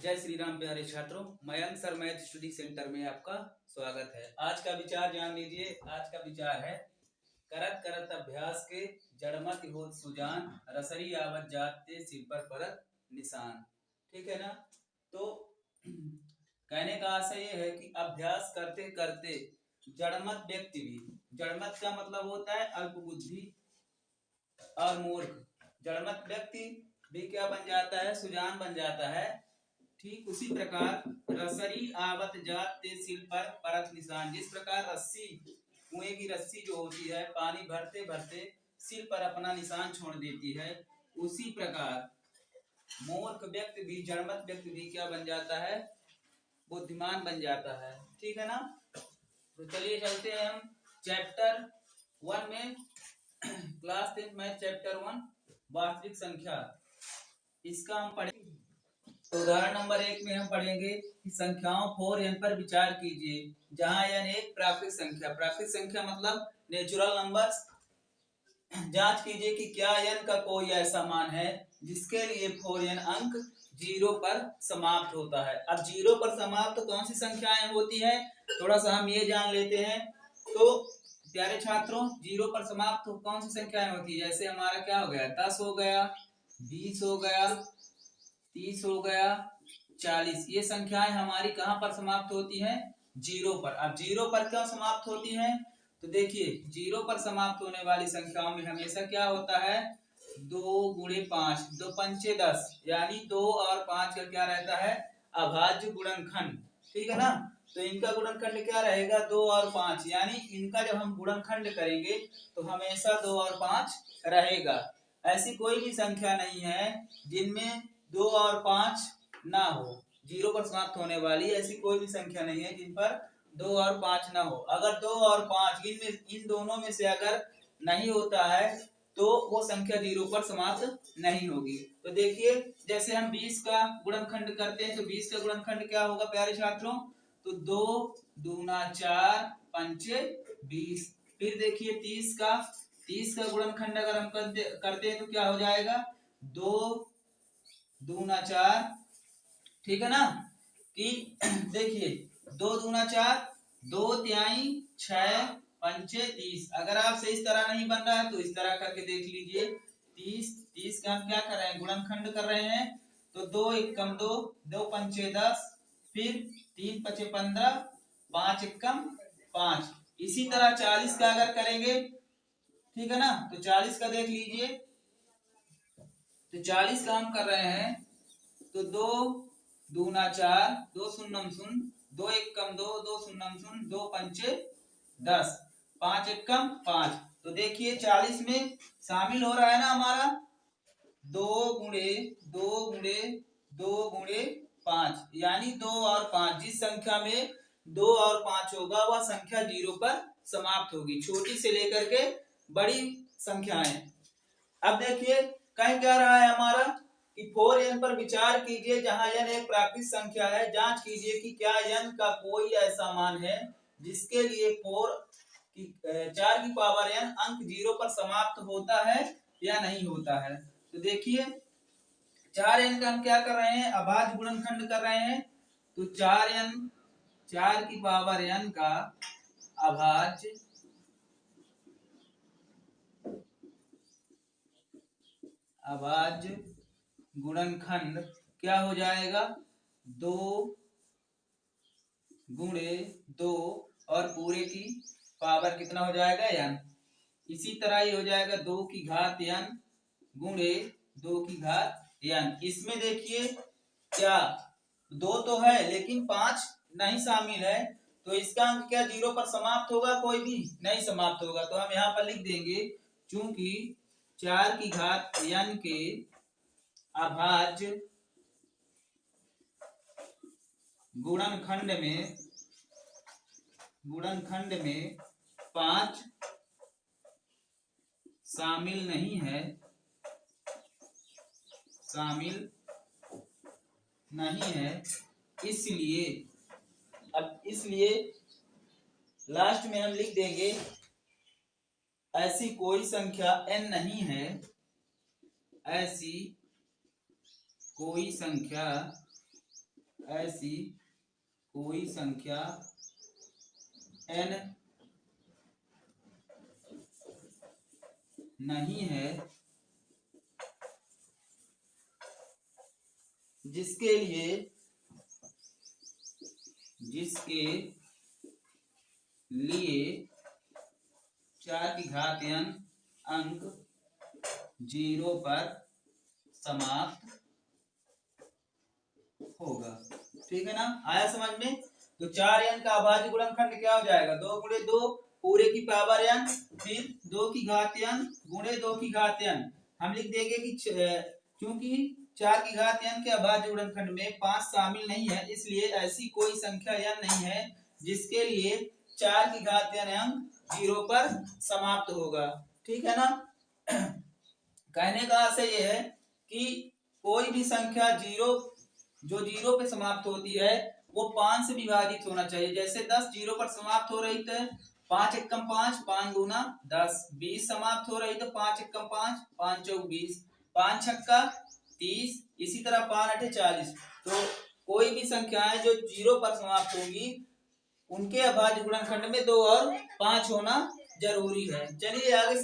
जय श्री राम प्यारे छात्रों, Mayank sir math study centre में आपका स्वागत है। आज का विचार जान लीजिए। आज का विचार है करत करत अभ्यास के जड़मत होत सुजान, रसरी आवत जाते सिर पर परत निशान। ठीक है ना। तो कहने का आशय ये है कि अभ्यास करते करते जड़मत व्यक्ति भी, जड़मत का मतलब होता है अल्प बुद्धि और मूर्ख, जड़मत व्यक्ति भी क्या बन जाता है, सुजान बन जाता है। ठीक उसी प्रकार रसरी आवत जाते सिर पर परत निशान। जिस प्रकार रस्सी, कुएं की रस्सी जो होती है, पानी भरते भरते सिर पर अपना निशान छोड़ देती है, उसी प्रकार मूर्ख व्यक्ति भी, जड़मत व्यक्ति भी क्या बन जाता है, बुद्धिमान बन जाता है। ठीक है ना। तो चलिए चलते हैं हम चैप्टर 1 में, क्लास 10 मैथ चैप्टर 1 वास्तविक संख्या। इसका हम पढ़ेंगे। तो उदाहरण नंबर 1 में हम पढ़ेंगे कि संख्याओं 4n पर विचार कीजिए जहां n एक प्राकृतिक संख्या, प्राकृतिक संख्या मतलब नेचुरल नंबर्स। जांच कीजिए कि क्या n का कोई ऐसा मान है जिसके लिए 4n अंक 0 पर समाप्त होता है। अब 0 पर समाप्त कौन सी संख्याएं होती है, थोड़ा सा हम ये जान लेते हैं। तो प्यारे छात्रों, 0 पर समाप्त कौन सी संख्याएं होती है, जैसे हमारा क्या हो गया, 10 हो गया, 20 हो गया, 30 हो गया, 40। ये संख्याएं हमारी कहां पर समाप्त होती हैं, 0 पर। अब 0 पर क्यों समाप्त होती हैं, तो देखिए 0 पर समाप्त होने वाली संख्याओं में हमेशा क्या होता है, 2 गुणे 5, 2 पंचे 10, यानी 2 और 5 का क्या रहता है, अभाज्य गुणनखंड। ठीक है ना। तो इनका गुणनखंड क्या रहेगा, 2 और 5, यानी इनका जब हम गुणनखंड करेंगे तो हमेशा 2 और 5 रहेगा। ऐसी कोई भी संख्या नहीं है जिनमें 2 और 5 ना हो। 0 पर समाप्त होने वाली ऐसी कोई भी संख्या नहीं है जिन पर 2 और 5 ना हो। अगर 2 और 5 इन दोनों में से अगर नहीं होता है तो वो संख्या 0 पर समाप्त नहीं होगी। तो देखिए जैसे हम 20 का गुणनखंड करते हैं तो 20 का गुणनखंड क्या होगा प्यारे छात्रों, तो 2 दूना 4 पंचे 20। फिर देखिए 30 का गुणनखंड अगर हम करते हैं तो क्या हो जाएगा, 2 दूना 4। ठीक है ना। कि देखिए 2 दूना 4, 2 तिहाई 6 पंचे 30। अगर आपसे इस तरह नहीं बन रहा है तो इस तरह करके देख लीजिए। 30 का हम क्या कर रहे हैं, गुणनखंड कर रहे हैं। तो 2 एकम 2, 2 पंचे 10, फिर 3 पचे 15, 5 एकम 5। इसी तरह 40 का अगर करेंगे, ठीक है ना, तो 40 का देख लीजिए। तो 40 का हम कर रहे हैं तो 2 दूना 4, 2 शून्यम शून्य, 2 एकम 2, 2 शून्यम शून्य, 2 पंचे 10, 5 एकम 5। तो देखिए 40 में शामिल हो रहा है ना हमारा 2 गुणे 2 गुणे 2 गुणे 5, यानी 2 और 5। जिस संख्या में 2 और 5 होगा वह संख्या 0 पर समाप्त होगी, छोटी से लेकर के बड़ी संख्याएं। अब देखिए कहीं क्या रहा है हमारा कि 4n पर विचार कीजिए जहां n एक प्राकृतिक संख्या है। जांच कीजिए कि क्या n का कोई ऐसा मान है जिसके लिए 4 की पावर n अंक 0 पर समाप्त होता है या नहीं होता है। तो देखिए 4n का हम क्या कर रहे हैं, अभाज्य गुणनखंड कर रहे हैं। तो 4 की पावर n का अभाज्य गुणनखंड क्या हो जाएगा, 2 गुणे 2 और पूरे की पावर कितना हो जाएगा, n। इसी तरह ये हो जाएगा 2 की घात n गुणे 2 की घात n। इसमें देखिए क्या 2 तो है लेकिन 5 नहीं शामिल है, तो इसका अंक क्या 0 पर समाप्त होगा, कोई भी नहीं समाप्त होगा। तो हम यहाँ पर लिख देंगे चूंकि 4 की घात n के अभाज्य गुणनखंड में 5 शामिल नहीं है, इसलिए लास्ट में हम लिख देंगे ऐसी कोई संख्या n नहीं है, ऐसी कोई संख्या ऐसी कोई संख्या n नहीं है जिसके लिए 4 की घात n अंक 0 पर समाप्त होगा। ठीक है ना, आया समझ में? तो 4n का अभाज्य गुणनखंड क्या हो जाएगा? 2 गुणे 2 पूरे की पावर n, फिर 2 की घात n गुणे 2 की घात n। हम लिख देंगे कि क्योंकि 4 की घात n के अभाज्य गुणनखंड में 5 शामिल नहीं है, इसलिए ऐसी कोई संख्या n नहीं है जिसके लिए 4 की घात n अंक 0 पर समाप्त होगा। ठीक है ना। कहने का आशय यह है कि कोई भी संख्या जो 0 पे समाप्त होती है वो 5 से विभाजित होना चाहिए। जैसे 10 0 पर समाप्त हो रही तो 5 एकम 5, 5 दूना 10। 20 समाप्त हो रही तो 5 एकम 5, 5 चौक 20, 5 छक्का 30, इसी तरह 5 अठे 40। तो कोई भी संख्याएं जो 0 पर समाप्त होगी उनके अभाज्य गुणनखंड में 2 और 5 होना जरूरी है। चलिए आगे